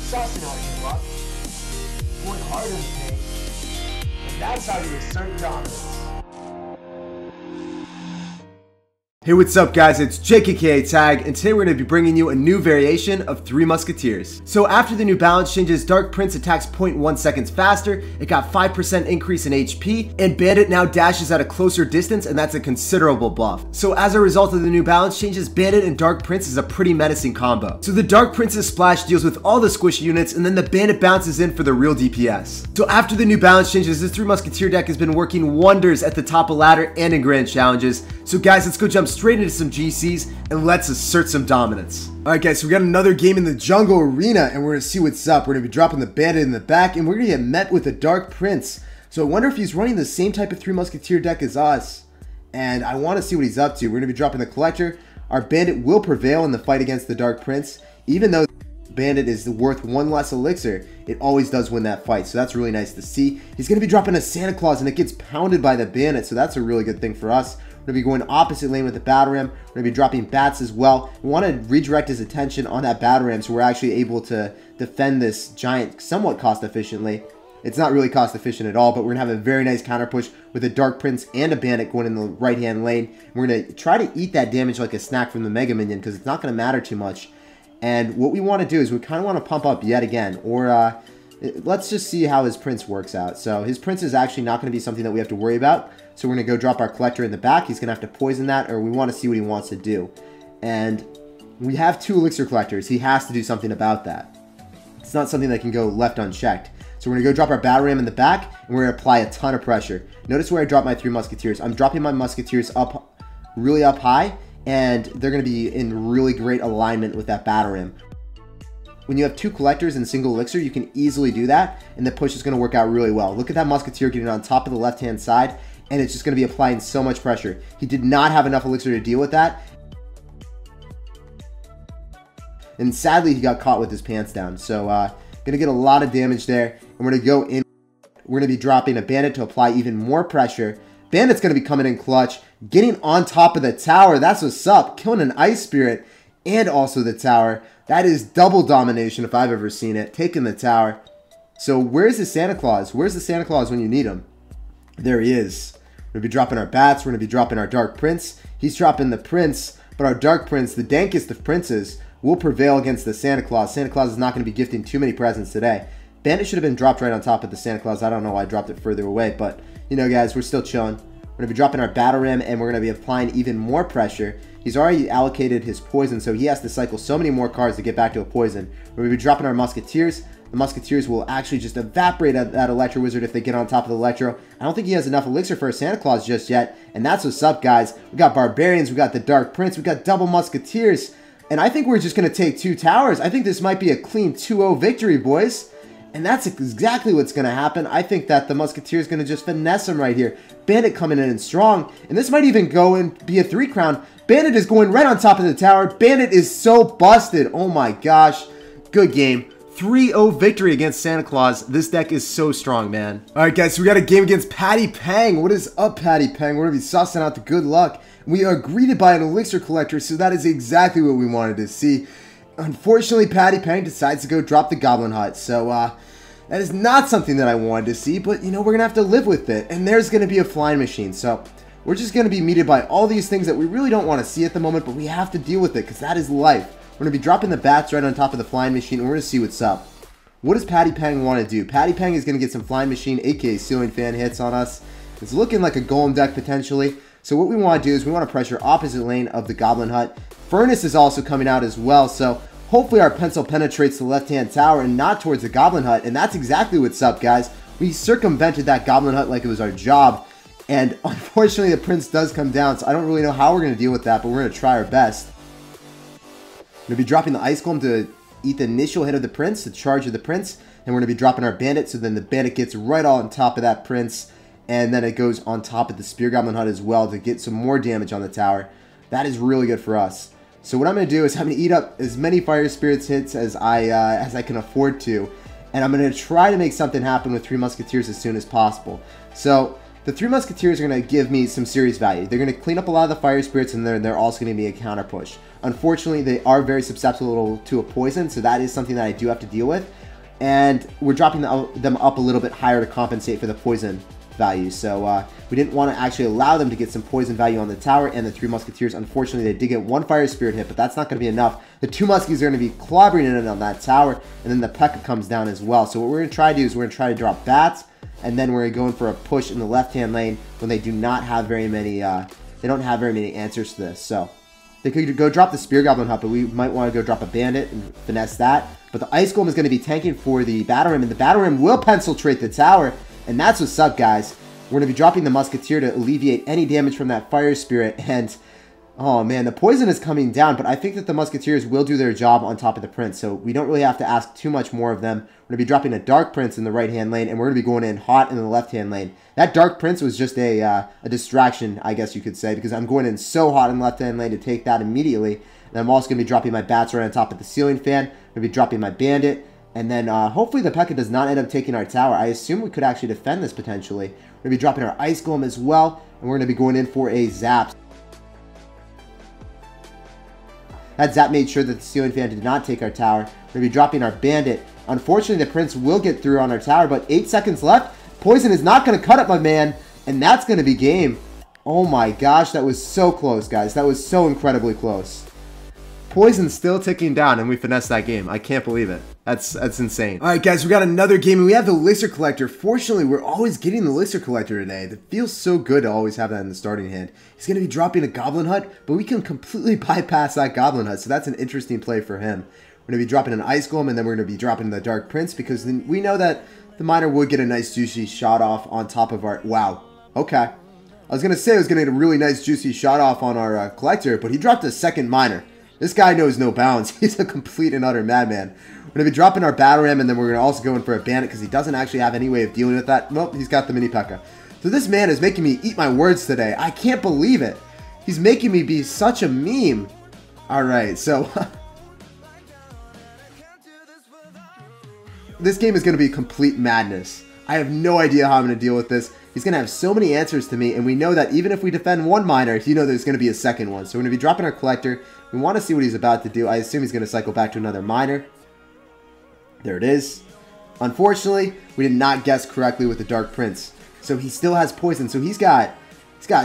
sussing out of your luck, going hard in the paint, and that's how you assert dominance. Hey, what's up guys, it's JKK Tag, and today we're going to be bringing you a new variation of Three Musketeers. So after the new balance changes, Dark Prince attacks 0.1 seconds faster, it got 5% increase in HP, and Bandit now dashes at a closer distance, and that's a considerable buff. So as a result of the new balance changes, Bandit and Dark Prince is a pretty menacing combo. So the Dark Prince's splash deals with all the squishy units, and then the Bandit bounces in for the real DPS. So after the new balance changes, this Three Musketeer deck has been working wonders at the top of ladder and in grand challenges. So guys, let's go jump straight into some GCs and let's assert some dominance. Alright guys, so we got another game in the jungle arena and we're going to see what's up. We're going to be dropping the Bandit in the back and we're going to get met with a Dark Prince. So I wonder if he's running the same type of Three Musketeer deck as us. And I want to see what he's up to. We're going to be dropping the Collector. Our Bandit will prevail in the fight against the Dark Prince. Even though Bandit is worth one less elixir, it always does win that fight, so that's really nice to see. He's going to be dropping a Santa Claus and it gets pounded by the Bandit, so that's a really good thing for us. We're going to be going opposite lane with the Battle Ram. We're going to be dropping bats as well. We want to redirect his attention on that Battle Ram so we're actually able to defend this giant somewhat cost efficiently. It's not really cost efficient at all, but we're going to have a very nice counter push with a Dark Prince and a Bandit going in the right hand lane. We're going to try to eat that damage like a snack from the Mega Minion because it's not going to matter too much. And what we want to do is we kind of want to pump up yet again, or let's just see how his Prince works out. So his Prince is actually not going to be something that we have to worry about. So we're going to go drop our Collector in the back. He's going to have to poison that, or we want to see what he wants to do. And we have two Elixir Collectors. He has to do something about that. It's not something that can go left unchecked. So we're going to go drop our Battle Ram in the back, and we're going to apply a ton of pressure. Notice where I drop my Three Musketeers. I'm dropping my Musketeers up, really up high, and they're going to be in really great alignment with that Battle Ram. When you have two Collectors and single Elixir, you can easily do that, and the push is going to work out really well. Look at that Musketeer getting on top of the left-hand side, and it's just going to be applying so much pressure. He did not have enough Elixir to deal with that, and sadly, he got caught with his pants down. So, going to get a lot of damage there, and we're going to go in. We're going to be dropping a Bandit to apply even more pressure. Bandit's going to be coming in clutch, getting on top of the tower. That's what's up. Killing an Ice Spirit and also the tower. That is double domination if I've ever seen it. Taking the tower. So where's the Santa Claus? Where's the Santa Claus when you need him? There he is. We're going to be dropping our bats. We're going to be dropping our Dark Prince. He's dropping the Prince, but our Dark Prince, the dankest of princes, will prevail against the Santa Claus. Santa Claus is not going to be gifting too many presents today. Bandit should have been dropped right on top of the Santa Claus. I don't know why I dropped it further away, but you know guys, we're still chilling. We're going to be dropping our Battle Ram, and we're going to be applying even more pressure. He's already allocated his poison, so he has to cycle so many more cards to get back to a poison. We're going to be dropping our Musketeers. The Musketeers will actually just evaporate that Electro Wizard if they get on top of the Electro. I don't think he has enough Elixir for a Santa Claus just yet, and that's what's up, guys. We got Barbarians, we got the Dark Prince, we got double Musketeers, and I think we're just going to take two towers. I think this might be a clean 2-0 victory, boys. And that's exactly what's going to happen. I think that the Musketeer is going to just finesse him right here. Bandit coming in strong. And this might even go and be a 3-crown. Bandit is going right on top of the tower. Bandit is so busted. Oh my gosh. Good game. 3-0 victory against Santa Claus. This deck is so strong, man. Alright guys, so we got a game against Patty Pang. What is up, Patty Pang? We're going to be sussing out the good luck. We are greeted by an Elixir Collector, so that is exactly what we wanted to see. Unfortunately, Patty Pang decides to go drop the Goblin Hut, so that is not something that I wanted to see, but you know, we're going to have to live with it, and there's going to be a flying machine, so we're just going to be meted by all these things that we really don't want to see at the moment, but we have to deal with it, because that is life. We're going to be dropping the bats right on top of the flying machine, and we're going to see what's up. What does Patty Pang want to do? Patty Pang is going to get some flying machine, aka ceiling fan hits on us. It's looking like a golem deck potentially, so what we want to do is we want to pressure opposite lane of the Goblin Hut. Furnace is also coming out as well, so hopefully our pencil penetrates the left-hand tower and not towards the Goblin Hut, and that's exactly what's up, guys. We circumvented that Goblin Hut like it was our job, and unfortunately the Prince does come down, so I don't really know how we're going to deal with that, but we're going to try our best. We're going to be dropping the Ice Golem to eat the initial hit of the Prince, the charge of the Prince, and we're going to be dropping our Bandit, so then the Bandit gets right on top of that Prince, and then it goes on top of the Spear Goblin Hut as well to get some more damage on the tower. That is really good for us. So what I'm going to do is I'm going to eat up as many Fire Spirits hits as I can afford to, and I'm going to try to make something happen with Three Musketeers as soon as possible. So The Three Musketeers are going to give me some serious value. They're going to clean up a lot of the fire spirits, and they're also going to be a counter push. Unfortunately, they are very susceptible to a poison, so that is something that I do have to deal with. And we're dropping them up a little bit higher to compensate for the poison value. So we didn't want to actually allow them to get some poison value on the tower. And the Three Musketeers, unfortunately, they did get one fire spirit hit, but that's not going to be enough. The two Muskies are going to be clobbering in on that tower, and then the P.E.K.K.A comes down as well. So what we're going to try to do is we're going to try to drop bats, and then we're going to go in for a push in the left-hand lane when they do not have very many, they don't have very many answers to this. So they could go drop the Spear Goblin Hut, but we might want to go drop a Bandit and finesse that. But the Ice Golem is going to be tanking for the Battle Ram, and the Battle Ram will penetrate the tower, and that's what's up, guys. We're going to be dropping the Musketeer to alleviate any damage from that Fire Spirit, and oh man, the poison is coming down, but I think that the Musketeers will do their job on top of the Prince, so we don't really have to ask too much more of them. We're going to be dropping a Dark Prince in the right-hand lane, and we're going to be going in hot in the left-hand lane. That Dark Prince was just a distraction, I guess you could say, because I'm going in so hot in the left-hand lane to take that immediately. And I'm also going to be dropping my bats right on top of the ceiling fan. I'm going to be dropping my Bandit. And then hopefully the P.E.K.K.A does not end up taking our tower. I assume we could actually defend this potentially. We're going to be dropping our Ice Golem as well. And we're going to be going in for a Zap. That Zap made sure that the ceiling fan did not take our tower. We're going to be dropping our Bandit. Unfortunately, the Prince will get through on our tower, but 8 seconds left. Poison is not going to cut it, my man. And that's going to be game. Oh my gosh, that was so close, guys. That was so incredibly close. Poison's still ticking down, and we finessed that game. I can't believe it. That's insane. All right, guys, we got another game, and we have the Elixir Collector. Fortunately, we're always getting the Elixir Collector today. It feels so good to always have that in the starting hand. He's going to be dropping a Goblin Hut, but we can completely bypass that Goblin Hut, so that's an interesting play for him. We're going to be dropping an Ice Golem, and then we're going to be dropping the Dark Prince, because then we know that the Miner would get a nice juicy shot off on top of our... Wow. Okay. I was going to say I was going to get a really nice juicy shot off on our Collector, but he dropped a second Miner. This guy knows no bounds. He's a complete and utter madman. We're going to be dropping our Battle Ram, and then we're going to also go in for a Bandit because he doesn't actually have any way of dealing with that. Nope, he's got the Mini P.E.K.K.A. So this man is making me eat my words today. I can't believe it. He's making me be such a meme. Alright, so... this game is going to be complete madness. I have no idea how I'm going to deal with this. He's going to have so many answers to me, and we know that even if we defend one Miner, you know there's going to be a second one. So we're going to be dropping our Collector. We want to see what he's about to do. I assume he's going to cycle back to another Miner. There it is. Unfortunately, we did not guess correctly with the Dark Prince. So he still has poison. So he's got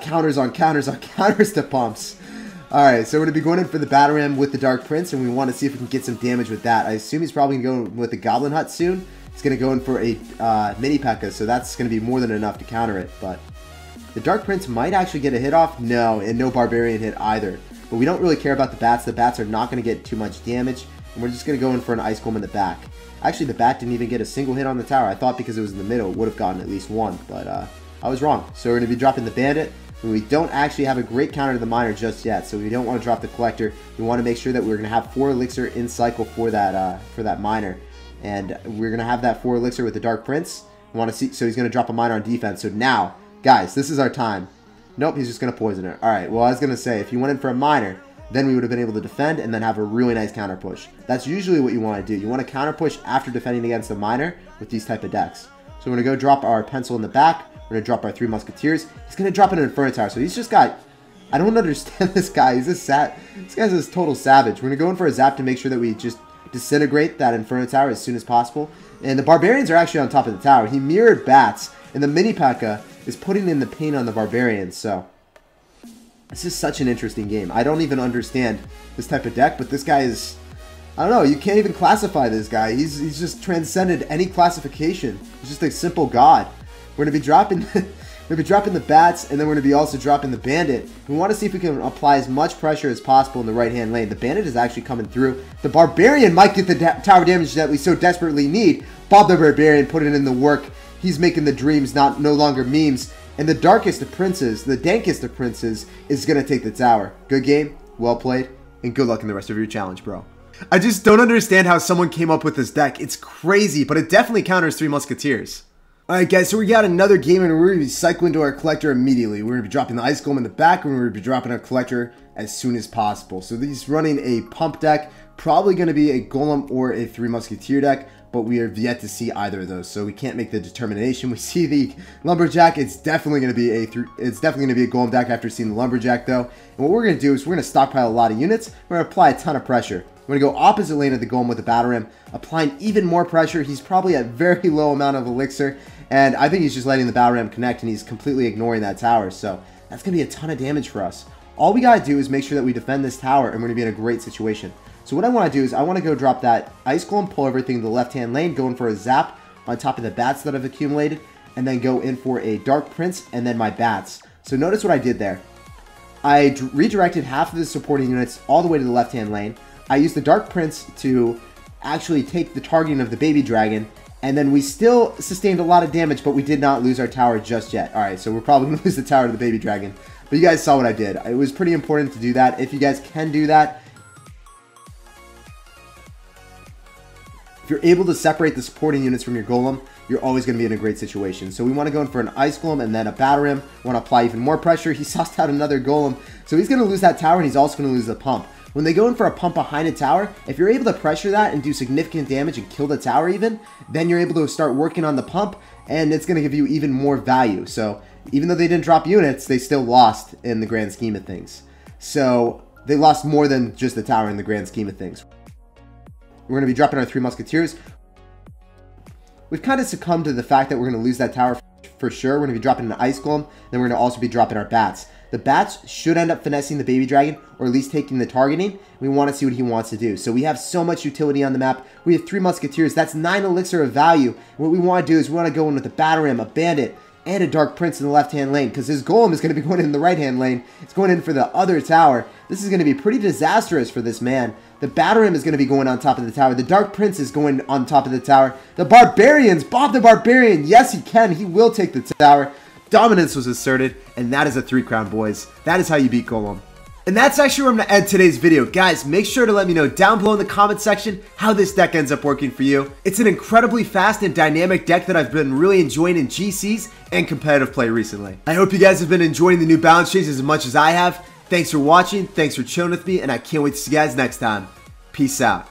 counters on counters on counters to pumps. Alright, so we're going to be going in for the Battle Ram with the Dark Prince, and we want to see if we can get some damage with that. I assume he's probably going to go with the Goblin Hut soon. He's going to go in for a Mini P.E.K.K.A, so that's going to be more than enough to counter it. But the Dark Prince might actually get a hit off. No, and no Barbarian hit either. But we don't really care about the bats. The bats are not going to get too much damage, and we're just going to go in for an Ice Golem in the back. Actually, the bat didn't even get a single hit on the tower. I thought because it was in the middle, it would have gotten at least one, but I was wrong. So we're going to be dropping the Bandit. We don't actually have a great counter to the Miner just yet, so we don't want to drop the Collector. We want to make sure that we're going to have 4 Elixir in cycle for that Miner. And we're going to have that 4 Elixir with the Dark Prince. We want to see, so he's going to drop a Miner on defense. So now, guys, this is our time. Nope, he's just going to poison her. Alright, well, I was going to say, if you went in for a Miner, then we would have been able to defend and then have a really nice counter push. That's usually what you want to do. You want to counter push after defending against a Miner with these type of decks. So we're going to go drop our Pencil in the back. We're going to drop our 3 Musketeers. He's going to drop an Inferno Tower. So he's just got... I don't understand this guy. He's this guy's a total savage. We're going to go in for a Zap to make sure that we just disintegrate that Inferno Tower as soon as possible. And the Barbarians are actually on top of the tower. He mirrored bats. And the Mini P.E.K.K.A is putting in the pain on the Barbarians. So this is such an interesting game. I don't even understand this type of deck. But this guy is... I don't know. You can't even classify this guy. He's just transcended any classification. He's just a simple god. We're going to be dropping the bats, and then we're going to be also dropping the Bandit. We want to see if we can apply as much pressure as possible in the right-hand lane. The Bandit is actually coming through. The Barbarian might get the tower damage that we so desperately need. Bob the Barbarian put it in the work. He's making the dreams no longer memes. And the darkest of princes, the dankest of princes, is going to take the tower. Good game, well played, and good luck in the rest of your challenge, bro. I just don't understand how someone came up with this deck. It's crazy, but it definitely counters 3 Musketeers. Alright guys, so we got another game and we're going to be cycling to our Collector immediately. We're going to be dropping the Ice Golem in the back and we're going to be dropping our Collector as soon as possible. So he's running a pump deck, probably going to be a Golem or a Three Musketeer deck, but we have yet to see either of those, so we can't make the determination. We see the Lumberjack. It's definitely going to be a Golem deck after seeing the Lumberjack, though. And what we're going to do is we're going to stockpile a lot of units. We're going to apply a ton of pressure. We're going to go opposite lane of the Golem with the Battle Ram, applying even more pressure. He's probably at very low amount of elixir, and I think he's just letting the Battle Ram connect, and he's completely ignoring that tower. So that's going to be a ton of damage for us. All we got to do is make sure that we defend this tower, and we're going to be in a great situation. So what I want to do is I want to go drop that Ice Golem, pull everything to the left-hand lane, go in for a Zap on top of the bats that I've accumulated, and then go in for a Dark Prince and then my bats. So notice what I did there. I redirected half of the supporting units all the way to the left-hand lane. I used the Dark Prince to actually take the targeting of the Baby Dragon, and then we still sustained a lot of damage, but we did not lose our tower just yet. Alright, so we're probably going to lose the tower to the Baby Dragon. But you guys saw what I did. It was pretty important to do that. If you guys can do that, if you're able to separate the supporting units from your Golem, you're always going to be in a great situation. So we want to go in for an Ice Golem and then a Battle Ram. We want to apply even more pressure. He sussed out another Golem. So he's going to lose that tower, and he's also going to lose the pump. When they go in for a pump behind a tower, if you're able to pressure that and do significant damage and kill the tower even, then you're able to start working on the pump, and it's going to give you even more value. So even though they didn't drop units, they still lost in the grand scheme of things. So they lost more than just the tower in the grand scheme of things. We're going to be dropping our Three Musketeers. We've kind of succumbed to the fact that we're going to lose that tower for sure. We're going to be dropping an Ice Golem, then we're going to also be dropping our bats. The bats should end up finessing the Baby Dragon, or at least taking the targeting. We want to see what he wants to do. So we have so much utility on the map. We have 3 Musketeers. That's 9 elixir of value. What we want to do is we want to go in with a Battle Ram, a Bandit, and a Dark Prince in the left-hand lane, because his Golem is going to be going in the right-hand lane. It's going in for the other tower. This is going to be pretty disastrous for this man. The Battle Ram is going to be going on top of the tower. The Dark Prince is going on top of the tower. The Barbarians, Bob the Barbarian, yes he can. He will take the tower. Dominance was asserted, and that is a 3-crown, boys. That is how you beat Golem. And that's actually where I'm going to end today's video. Guys, make sure to let me know down below in the comment section how this deck ends up working for you. It's an incredibly fast and dynamic deck that I've been really enjoying in GCs and competitive play recently. I hope you guys have been enjoying the new balance changes as much as I have. Thanks for watching, thanks for chilling with me, and I can't wait to see you guys next time. Peace out.